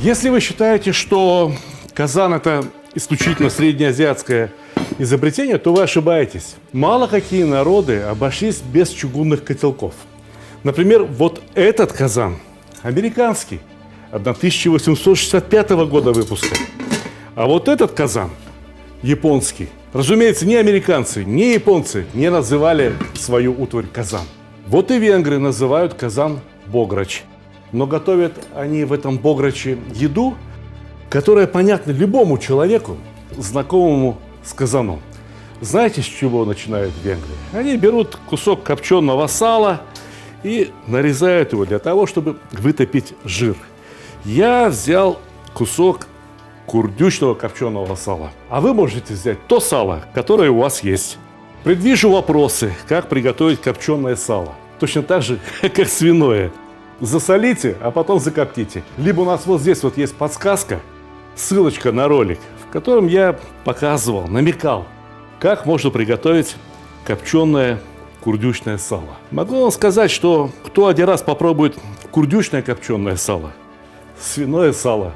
Если вы считаете, что казан – это исключительно среднеазиатское изобретение, то вы ошибаетесь. Мало какие народы обошлись без чугунных котелков. Например, вот этот казан американский, 1865 года выпуска. А вот этот казан японский. Разумеется, ни американцы, ни японцы не называли свою утварь казан. Вот и венгры называют казан бограч. Но готовят они в этом бограче еду, которая понятна любому человеку, знакомому с казаном. Знаете, с чего начинают венгры? Они берут кусок копченого сала и нарезают его для того, чтобы вытопить жир. Я взял кусок курдючного копченого сала. А вы можете взять то сало, которое у вас есть. Предвижу вопросы, как приготовить копченое сало. Точно так же, как свиное. Засолите, а потом закоптите. Либо у нас вот здесь вот есть подсказка, ссылочка на ролик, в котором я показывал, намекал, как можно приготовить копченое курдючное сало. Могу вам сказать, что кто один раз попробует курдючное копченое сало, свиное сало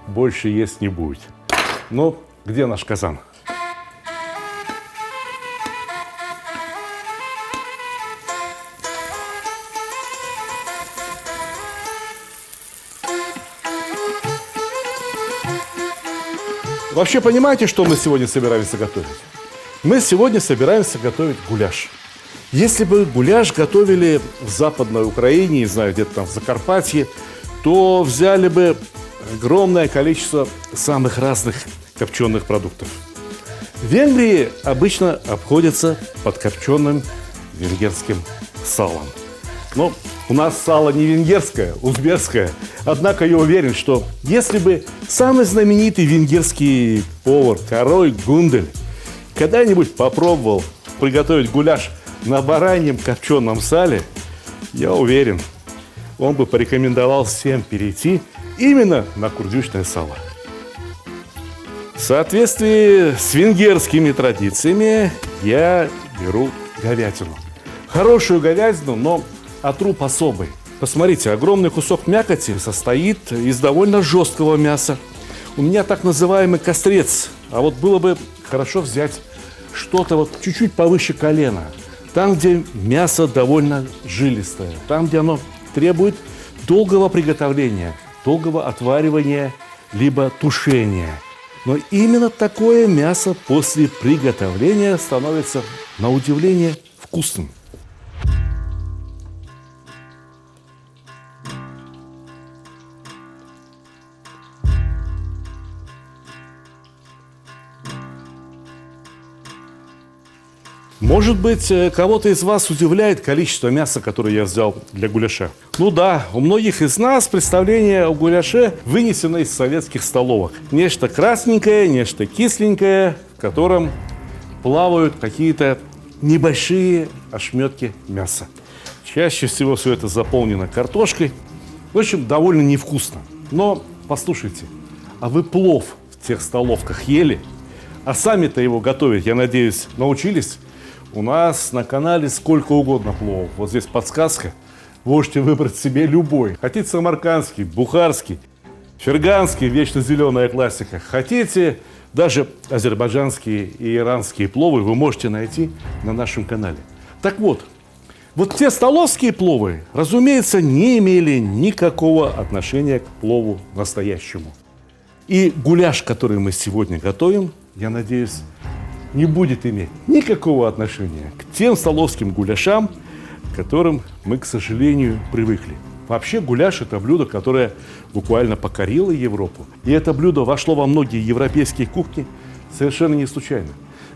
больше есть не будет. Но где наш казан? Вообще понимаете, что мы сегодня собираемся готовить? Мы сегодня собираемся готовить гуляш. Если бы гуляш готовили в Западной Украине, не знаю, где-то там в Закарпатье, то взяли бы огромное количество самых разных копченых продуктов. В Венгрии обычно обходятся под копченым венгерским салом. Но у нас сало не венгерское, узбекское. Однако я уверен, что если бы самый знаменитый венгерский повар Кароль Гундель когда-нибудь попробовал приготовить гуляш на бараньем копченом сале, я уверен, он бы порекомендовал всем перейти именно на курдючное сало. В соответствии с венгерскими традициями я беру говядину. Хорошую говядину, но отруб особый. Посмотрите, огромный кусок мякоти состоит из довольно жесткого мяса. У меня так называемый кострец. А вот было бы хорошо взять что-то вот чуть-чуть повыше колена. Там, где мясо довольно жилистое. Там, где оно требует долгого приготовления, долгого отваривания, либо тушения. Но именно такое мясо после приготовления становится, на удивление, вкусным. Может быть, кого-то из вас удивляет количество мяса, которое я взял для гуляша. Ну да, у многих из нас представление о гуляше вынесено из советских столовок. Нечто красненькое, нечто кисленькое, в котором плавают какие-то небольшие ошметки мяса. Чаще всего все это заполнено картошкой. В общем, довольно невкусно. Но послушайте, а вы плов в тех столовках ели? А сами-то его готовить, я надеюсь, научились? У нас на канале сколько угодно пловов. Вот здесь подсказка. Можете выбрать себе любой. Хотите самаркандский, бухарский, ферганский, вечно зеленая классика. Хотите даже азербайджанские и иранские пловы, вы можете найти на нашем канале. Так вот те столовские пловы, разумеется, не имели никакого отношения к плову настоящему. И гуляш, который мы сегодня готовим, я надеюсь, не будет иметь никакого отношения к тем столовским гуляшам, к которым мы, к сожалению, привыкли. Вообще гуляш – это блюдо, которое буквально покорило Европу. И это блюдо вошло во многие европейские кухни совершенно не случайно.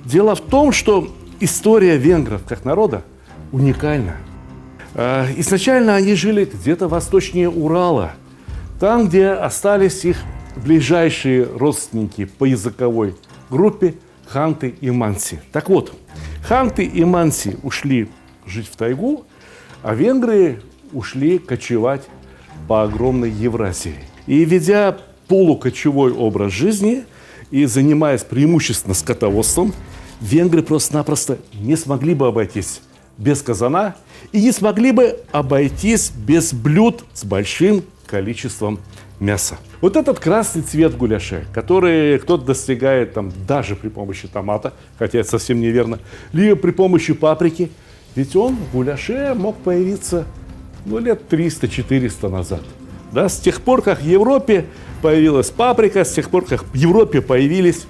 Дело в том, что история венгров как народа уникальна. Изначально они жили где-то восточнее Урала, там, где остались их ближайшие родственники по языковой группе ханты и манси. Так вот, ханты и манси ушли жить в тайгу, а венгры ушли кочевать по огромной Евразии. И ведя полукочевой образ жизни и занимаясь преимущественно скотоводством, венгры просто-напросто не смогли бы обойтись без казана и не смогли бы обойтись без блюд с большим количеством мяса. Вот этот красный цвет гуляша, который кто-то достигает там, даже при помощи томата, хотя это совсем неверно, либо при помощи паприки, ведь он в гуляше мог появиться лет 300-400 назад. Да, с тех пор, как в Европе появилась паприка, с тех пор, как в Европе появились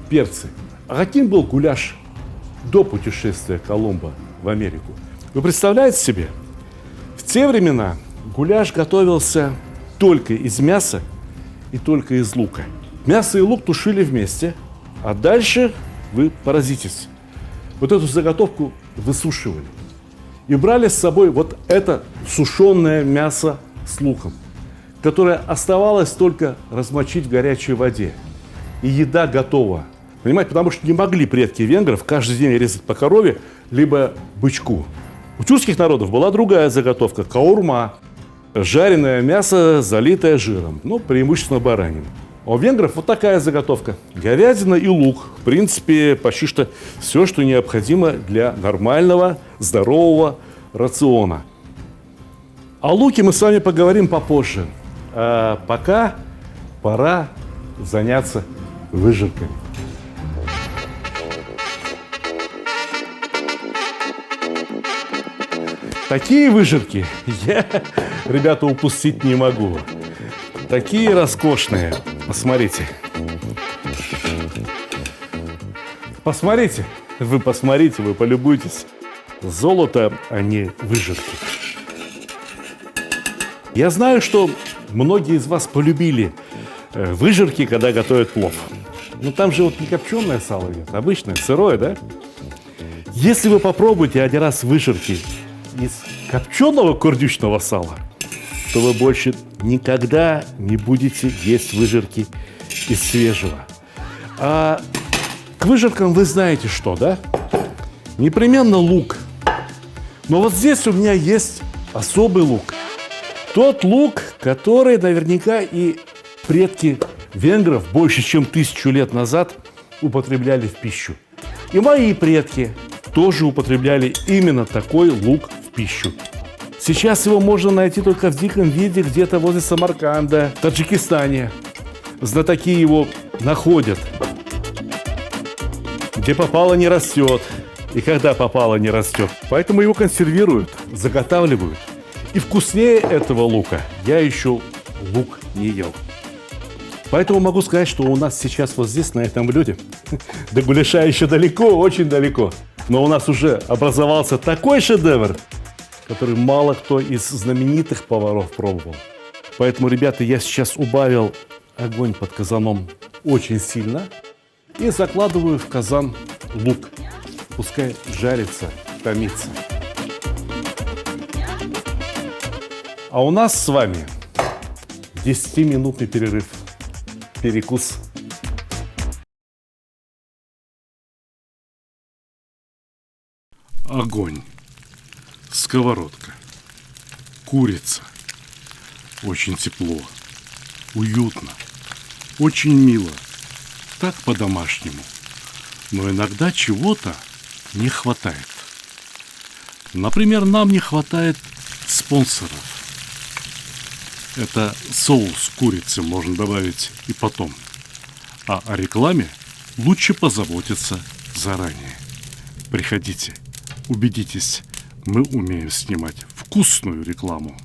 перцы. А каким был гуляш до путешествия Колумба в Америку? Вы представляете себе? В те времена гуляш готовился только из мяса и только из лука. Мясо и лук тушили вместе, а дальше вы поразитесь. Вот эту заготовку высушивали и брали с собой вот это сушеное мясо с луком, которое оставалось только размочить в горячей воде. И еда готова. Понимаете, потому что не могли предки венгров каждый день резать по корове, либо бычку. У тюркских народов была другая заготовка – каурма. Жареное мясо, залитое жиром, преимущественно баранин. А у венгров вот такая заготовка. Говядина и лук. В принципе, почти что все, что необходимо для нормального, здорового рациона. О луке мы с вами поговорим попозже. А пока пора заняться выжарками. Такие выжарки я, ребята, упустить не могу. Такие роскошные. Посмотрите. Посмотрите. Вы посмотрите, вы полюбуйтесь. Золото, а не выжарки. Я знаю, что многие из вас полюбили выжарки, когда готовят плов. Но там же вот не копченое сало идет, обычное, сырое, да? Если вы попробуете один раз выжарки из копченого курдючного сала, то вы больше никогда не будете есть выжарки из свежего. А к выжаркам вы знаете что, да? Непременно лук. Но вот здесь у меня есть особый лук. Тот лук, который наверняка и предки венгров больше чем 1000 лет назад употребляли в пищу. И мои предки тоже употребляли именно такой лук в пищу. Сейчас его можно найти только в диком виде где-то возле Самарканда, в Таджикистане. Знатоки его находят. Где попало, не растет. И когда попало, не растет. Поэтому его консервируют, заготавливают. И вкуснее этого лука я еще лук не ел. Поэтому могу сказать, что у нас сейчас вот здесь, на этом блюде, до гуляша еще далеко, очень далеко. Но у нас уже образовался такой шедевр, который мало кто из знаменитых поваров пробовал. Поэтому, ребята, я сейчас убавил огонь под казаном очень сильно и закладываю в казан лук. Пускай жарится, томится. А у нас с вами 10-минутный перерыв. Перекус. Огонь. Сковородка. Курица. Очень тепло. Уютно. Очень мило. Так по-домашнему. Но иногда чего-то не хватает. Например, нам не хватает спонсоров. Это соус курицы можно добавить и потом. А о рекламе лучше позаботиться заранее. Приходите, убедитесь, мы умеем снимать вкусную рекламу.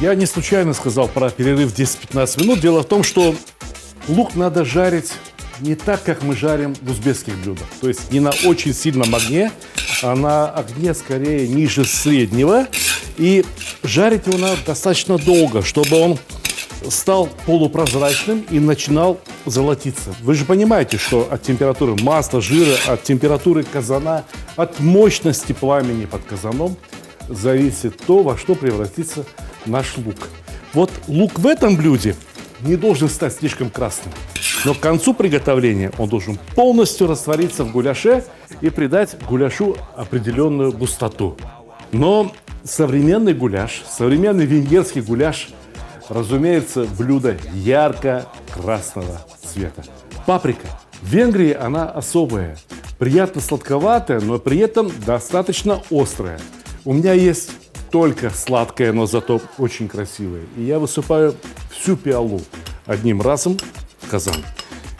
Я не случайно сказал про перерыв 10-15 минут. Дело в том, что лук надо жарить не так, как мы жарим в узбекских блюдах. То есть не на очень сильном огне, а на огне скорее ниже среднего. И жарить его надо достаточно долго, чтобы он стал полупрозрачным и начинал золотиться. Вы же понимаете, что от температуры масла, жира, от температуры казана, от мощности пламени под казаном зависит то, во что превратится наш лук. Вот лук в этом блюде не должен стать слишком красным. Но к концу приготовления он должен полностью раствориться в гуляше и придать гуляшу определенную густоту. Но современный гуляш, современный венгерский гуляш, разумеется, блюдо ярко-красного цвета. цвета. Паприка. В Венгрии она особая. Приятно сладковатая, но при этом достаточно острая. У меня есть только сладкая, но зато очень красивая. И я высыпаю всю пиалу одним разом в казан.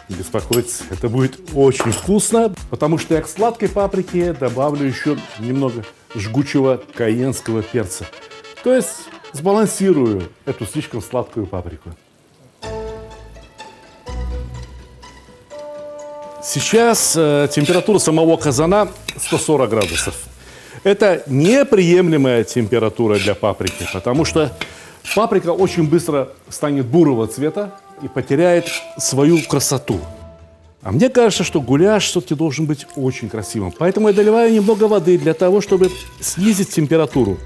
Не беспокойтесь, это будет очень вкусно, потому что я к сладкой паприке добавлю еще немного жгучего кайенского перца. То есть сбалансирую эту слишком сладкую паприку. Сейчас температура самого казана 140 градусов. Это неприемлемая температура для паприки, потому что паприка очень быстро станет бурого цвета и потеряет свою красоту. А мне кажется, что гуляш все-таки должен быть очень красивым. Поэтому я доливаю немного воды для того, чтобы снизить температуру.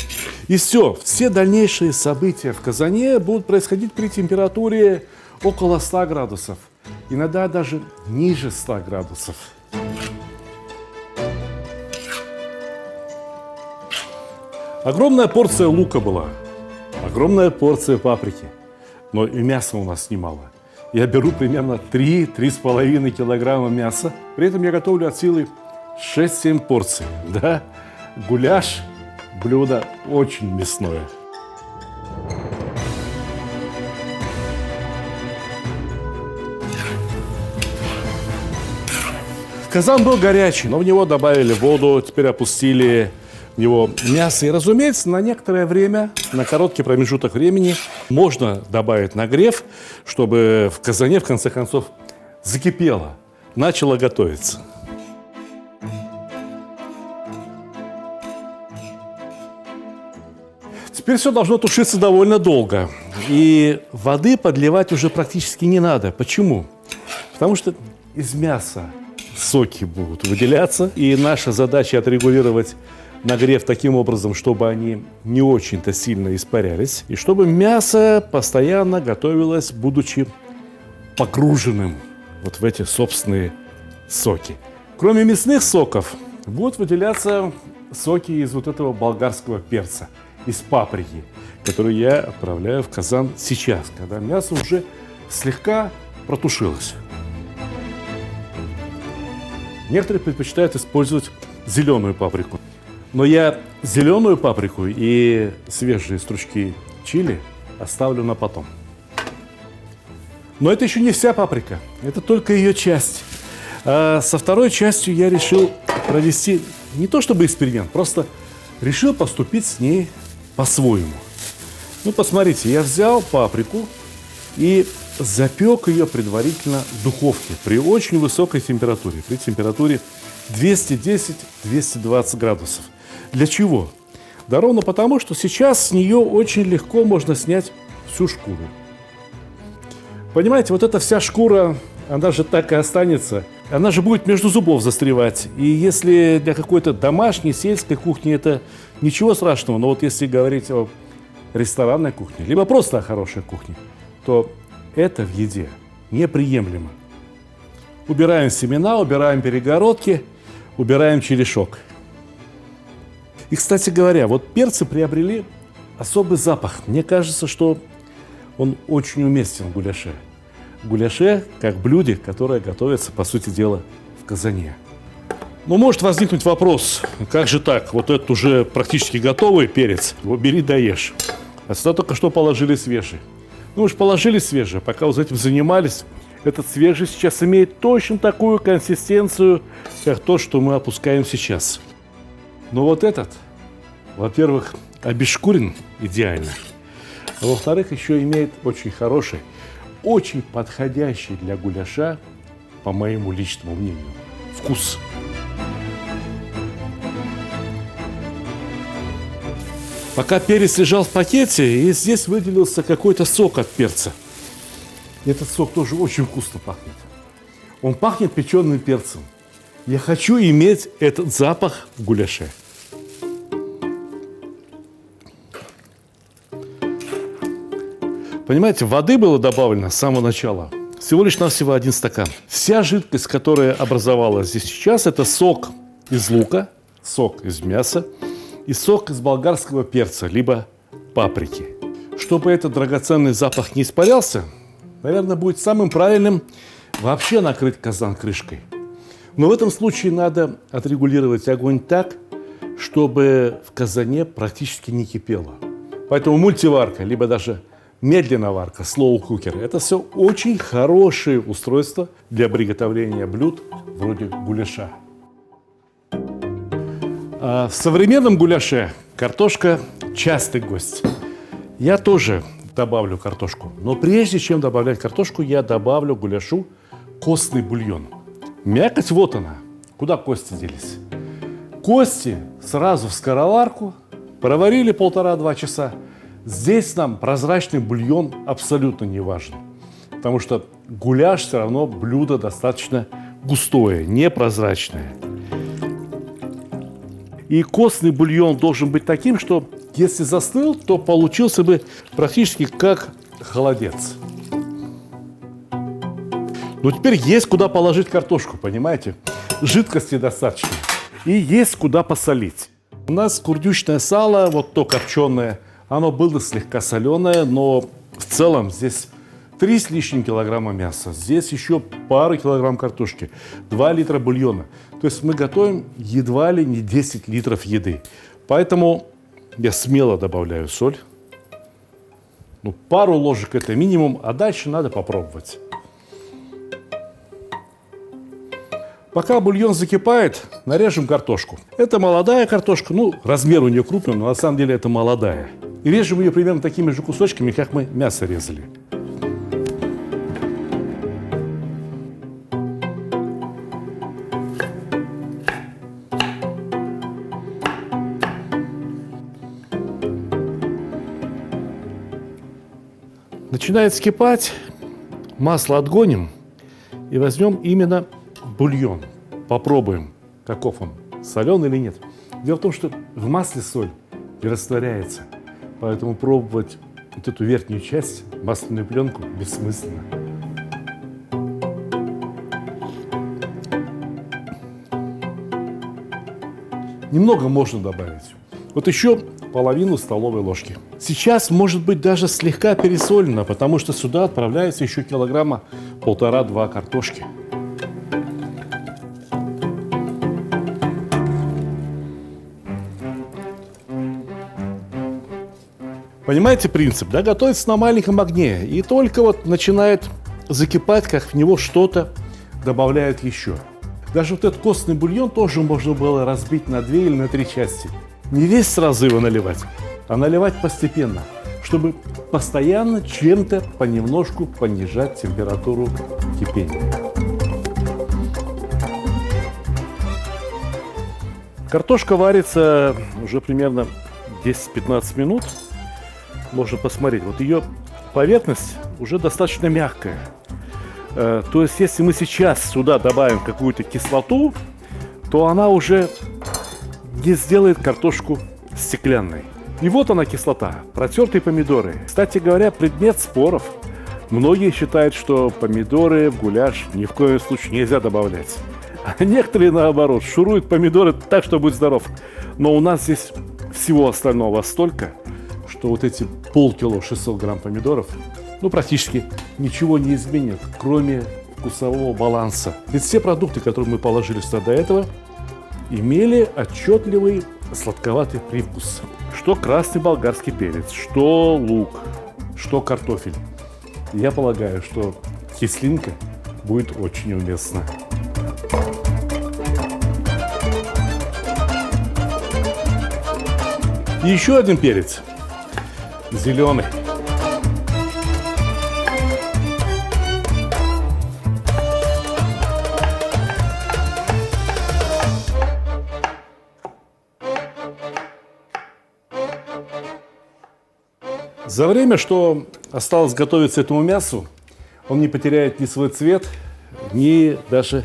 И все дальнейшие события в казане будут происходить при температуре около 100 градусов. Иногда даже ниже 100 градусов. Огромная порция лука была, огромная порция паприки, но и мяса у нас немало. Я беру примерно 3-3,5 килограмма мяса, при этом я готовлю от силы 6-7 порций. Да, гуляш – блюдо очень мясное. Казан был горячий, но в него добавили воду, теперь опустили в него мясо. И, разумеется, на некоторое время, на короткий промежуток времени можно добавить нагрев, чтобы в казане, в конце концов, закипело, начало готовиться. Теперь все должно тушиться довольно долго. И воды подливать уже практически не надо. Почему? Потому что из мяса соки будут выделяться, и наша задача отрегулировать нагрев таким образом, чтобы они не очень-то сильно испарялись, и чтобы мясо постоянно готовилось, будучи погруженным вот в эти собственные соки. Кроме мясных соков будут выделяться соки из вот этого болгарского перца, из паприки, которую я отправляю в казан сейчас, когда мясо уже слегка протушилось. Некоторые предпочитают использовать зеленую паприку. Но я зеленую паприку и свежие стручки чили оставлю на потом. Но это еще не вся паприка, это только ее часть. А со второй частью я решил провести не то чтобы эксперимент, просто решил поступить с ней по-своему. Ну, посмотрите, я взял паприку и запек ее предварительно в духовке при очень высокой температуре, при температуре 210-220 градусов. Для чего? Да ровно потому, что сейчас с нее очень легко можно снять всю шкуру. Понимаете, вот эта вся шкура, она же так и останется, она же будет между зубов застревать. И если для какой-то домашней, сельской кухни это ничего страшного, но вот если говорить о ресторанной кухне, либо просто о хорошей кухне, то это в еде неприемлемо. Убираем семена, убираем перегородки, убираем черешок. И, кстати говоря, вот перцы приобрели особый запах. Мне кажется, что он очень уместен в гуляше. В гуляше как блюде, которое готовится, по сути дела, в казане. Но может возникнуть вопрос, как же так? Вот этот уже практически готовый перец, его бери да ешь. А сюда только что положили свежий. Ну уж положили свежий, пока вот этим занимались. Этот свежий сейчас имеет точно такую консистенцию, как то, что мы опускаем сейчас. Но вот этот, во-первых, обезшкурен идеально. А во-вторых, еще имеет очень хороший, очень подходящий для гуляша, по моему личному мнению, вкус. Пока перец лежал в пакете, и здесь выделился какой-то сок от перца. Этот сок тоже очень вкусно пахнет. Он пахнет печеным перцем. Я хочу иметь этот запах в гуляше. Понимаете, воды было добавлено с самого начала. Всего лишь навсего 1 стакан. Вся жидкость, которая образовалась здесь сейчас, это сок из лука, сок из мяса и сок из болгарского перца, либо паприки. Чтобы этот драгоценный запах не испарялся, наверное, будет самым правильным вообще накрыть казан крышкой. Но в этом случае надо отрегулировать огонь так, чтобы в казане практически не кипело. Поэтому мультиварка, либо даже медленная варка, slow cooker, это все очень хорошие устройства для приготовления блюд вроде гуляша. А в современном гуляше картошка частый гость. Я тоже добавлю картошку, но прежде чем добавлять картошку, я добавлю гуляшу костный бульон. Мякоть вот она. Куда кости делись? Кости сразу в скороварку, проварили 1,5-2 часа. Здесь нам прозрачный бульон абсолютно не важен, потому что гуляш все равно блюдо достаточно густое, непрозрачное. И костный бульон должен быть таким, что если застыл, то получился бы практически как холодец. Но теперь есть куда положить картошку, понимаете? Жидкости достаточно. И есть куда посолить. У нас курдючное сало, вот то копченое, оно было слегка соленое, но в целом здесь 3 с лишним килограмма мяса. Здесь еще пару килограмм картошки, 2 литра бульона. То есть мы готовим едва ли не 10 литров еды. Поэтому я смело добавляю соль. Ну, пару ложек это минимум, а дальше надо попробовать. Пока бульон закипает, нарежем картошку. Это молодая картошка, ну, размер у нее крупный, но на самом деле это молодая. И режем ее примерно такими же кусочками, как мы мясо резали. Начинает вскипать, масло отгоним и возьмем именно бульон. Попробуем, каков он, соленый или нет. Дело в том, что в масле соль не растворяется, поэтому пробовать вот эту верхнюю часть, масляную пленку, бессмысленно. Немного можно добавить. Вот еще половину столовой ложки. Сейчас может быть даже слегка пересолено, потому что сюда отправляется еще 1,5 килограмма картошки. Понимаете принцип, да? Готовится на маленьком огне, и только вот начинает закипать, как в него что-то добавляют еще. Даже вот этот костный бульон тоже можно было разбить на 2 или на 3 части. Не весь сразу его наливать, а наливать постепенно, чтобы постоянно чем-то понемножку понижать температуру кипения. Картошка варится уже примерно 10-15 минут. Можно посмотреть, вот ее поверхность уже достаточно мягкая. То есть, если мы сейчас сюда добавим какую-то кислоту, то она уже не сделает картошку стеклянной. И вот она кислота, протертые помидоры. Кстати говоря, предмет споров. Многие считают, что помидоры в гуляш ни в коем случае нельзя добавлять. А некоторые, наоборот, шуруют помидоры так, что будь здоров. Но у нас здесь всего остального столько, что вот эти полкило 600 грамм помидоров, ну, практически ничего не изменят, кроме вкусового баланса. Ведь все продукты, которые мы положили сюда до этого, имели отчетливый сладковатый привкус. Что красный болгарский перец, что лук, что картофель. Я полагаю, что кислинка будет очень уместна. И еще один перец. Зеленый. За время, что осталось готовиться этому мясу, он не потеряет ни свой цвет, ни даже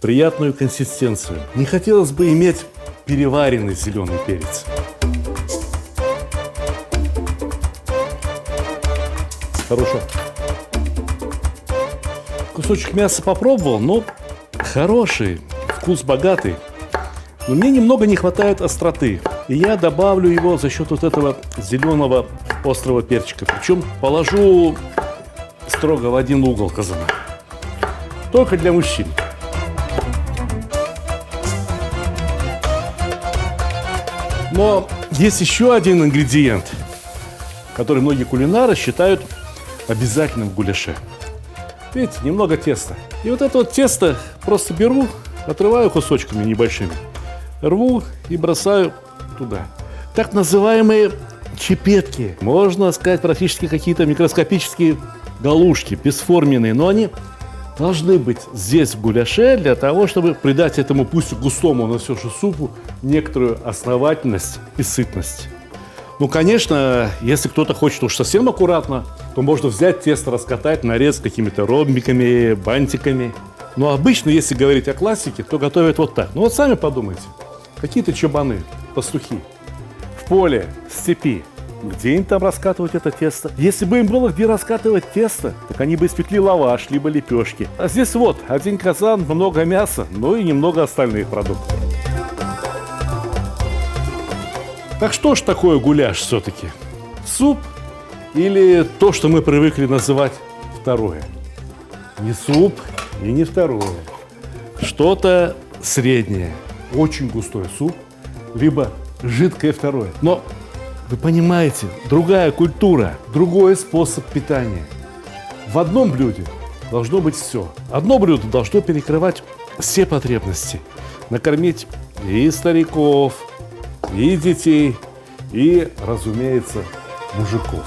приятную консистенцию. Не хотелось бы иметь переваренный зеленый перец. Хорошо. Кусочек мяса попробовал, но хороший, вкус богатый. Но мне немного не хватает остроты. И я добавлю его за счет вот этого зеленого острого перчика. Причем положу строго в один угол казана. только для мужчин. Но есть еще один ингредиент, который многие кулинары считают обязательным в гуляше. Видите, немного теста. И вот это вот тесто просто беру, отрываю кусочками небольшими, рву и бросаю туда. Так называемые чепетки. Можно сказать, практически какие-то микроскопические галушки, бесформенные, но они должны быть здесь в гуляше для того, чтобы придать этому пусть густому, но все же супу некоторую основательность и сытность. Ну, конечно, если кто-то хочет уж совсем аккуратно, то можно взять тесто, раскатать, нарезать какими-то ромбиками, бантиками. Но обычно, если говорить о классике, то готовят вот так. Ну вот сами подумайте. Какие-то чабаны, пастухи в поле, в степи. Где им там раскатывать это тесто? Если бы им было где раскатывать тесто, так они бы испекли лаваш, либо лепешки. А здесь вот, один казан, много мяса, ну и немного остальных продуктов. Так что ж такое гуляш все-таки? Суп или то, что мы привыкли называть второе? Не суп и не второе. Что-то среднее. Очень густой суп, либо жидкое второе. Но вы понимаете, другая культура, другой способ питания. В одном блюде должно быть все. Одно блюдо должно перекрывать все потребности. Накормить и стариков, и детей, и, разумеется, мужиков.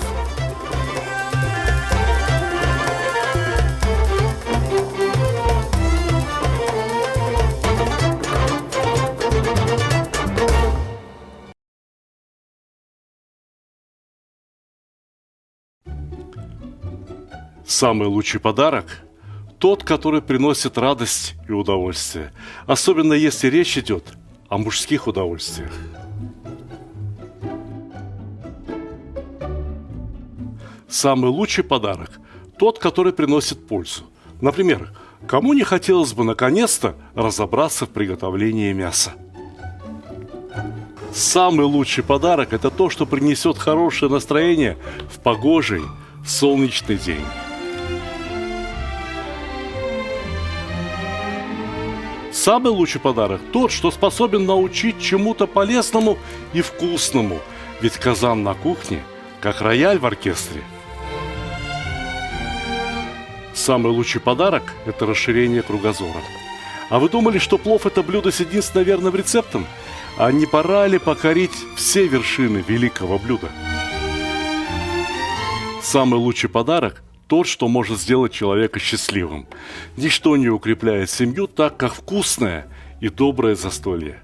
Самый лучший подарок – тот, который приносит радость и удовольствие, особенно если речь идет о мужских удовольствиях. Самый лучший подарок – тот, который приносит пользу. Например, кому не хотелось бы наконец-то разобраться в приготовлении мяса? Самый лучший подарок – это то, что принесет хорошее настроение в погожий, солнечный день. Самый лучший подарок – тот, что способен научить чему-то полезному и вкусному, ведь казан на кухне, как рояль в оркестре. Самый лучший подарок – это расширение кругозора. А вы думали, что плов – это блюдо с единственно верным рецептом? А не пора ли покорить все вершины великого блюда? Самый лучший подарок – тот, что может сделать человека счастливым. Ничто не укрепляет семью так, как вкусное и доброе застолье.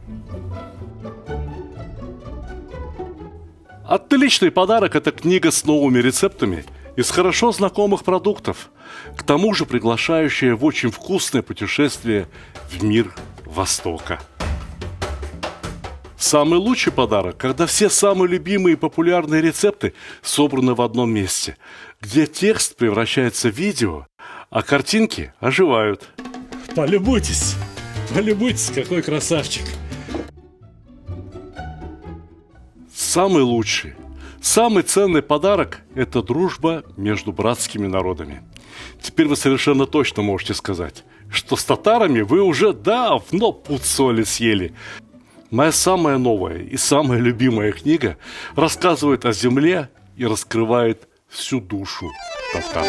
Отличный подарок – это книга с новыми рецептами из хорошо знакомых продуктов, к тому же приглашающая в очень вкусное путешествие в мир Востока. Самый лучший подарок, когда все самые любимые и популярные рецепты собраны в одном месте, где текст превращается в видео, а картинки оживают. Полюбуйтесь, какой красавчик. Самый лучший, самый ценный подарок – это дружба между братскими народами. Теперь вы совершенно точно можете сказать, что с татарами вы уже давно пуд соли съели. Моя самая новая и самая любимая книга рассказывает о земле и раскрывает всю душу татар.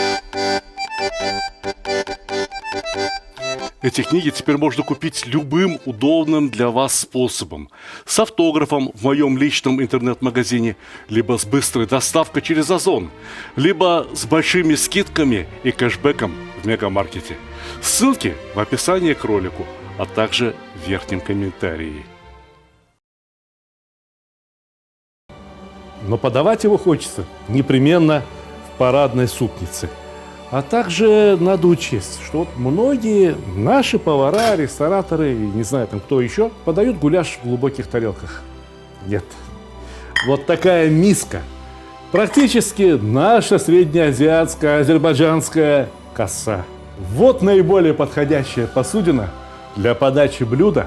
Эти книги теперь можно купить любым удобным для вас способом. С автографом в моем личном интернет-магазине, либо с быстрой доставкой через Озон, либо с большими скидками и кэшбэком в мегамаркете. Ссылки в описании к ролику, а также в верхнем комментарии. Но подавать его хочется непременно в парадной супнице. А также надо учесть, что вот многие наши повара, рестораторы, и не знаю там кто еще, подают гуляш в глубоких тарелках. Нет. Вот такая миска. Практически наша среднеазиатская, азербайджанская коса. Вот наиболее подходящая посудина для подачи блюда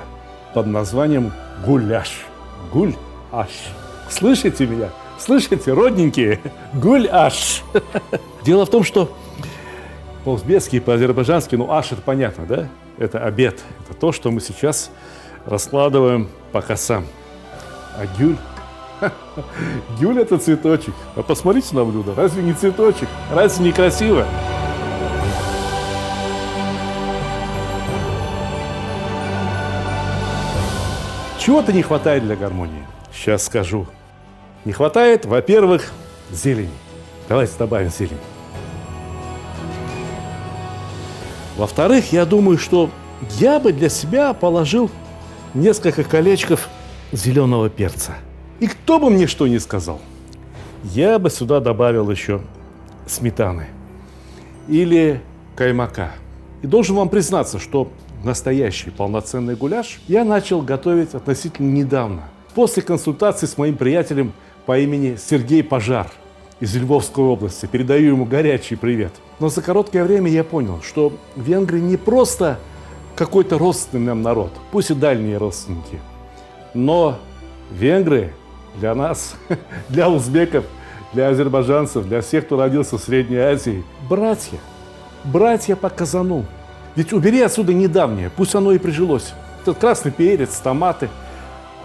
под названием гуляш. Гуль-аш. Слышите меня? Слышите, родненькие? Гуль-аш. Дело в том, что по-узбекски и по-азербайджански, ну, ашер понятно, да? Это обед. Это то, что мы сейчас раскладываем по косам. А гюль? Гюль – это цветочек. А посмотрите на блюдо. Разве не цветочек? Разве не красиво? Чего-то не хватает для гармонии. Сейчас скажу. Не хватает, во-первых, зелени. Давайте добавим зелень. Во-вторых, я думаю, что я бы для себя положил несколько колечков зеленого перца. И кто бы мне что ни сказал, я бы сюда добавил еще сметаны или каймака. И должен вам признаться, что настоящий полноценный гуляш я начал готовить относительно недавно, после консультации с моим приятелем по имени Сергей Пожар из Львовской области. Передаю ему горячий привет. Но за короткое время я понял, что венгры не просто какой-то родственный нам народ, пусть и дальние родственники, но венгры для нас, для узбеков, для азербайджанцев, для всех, кто родился в Средней Азии, братья, братья по казану. Ведь убери отсюда недавнее, пусть оно и прижилось. Этот красный перец, томаты.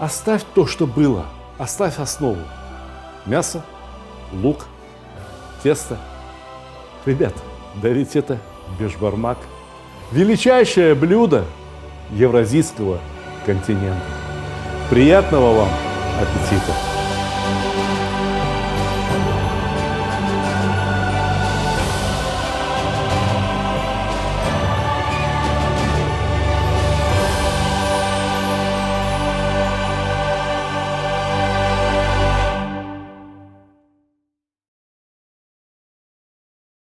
Оставь то, что было, оставь основу. Мясо, лук, тесто. Ребят, да ведь это бешбармак. Величайшее блюдо евразийского континента. Приятного вам аппетита!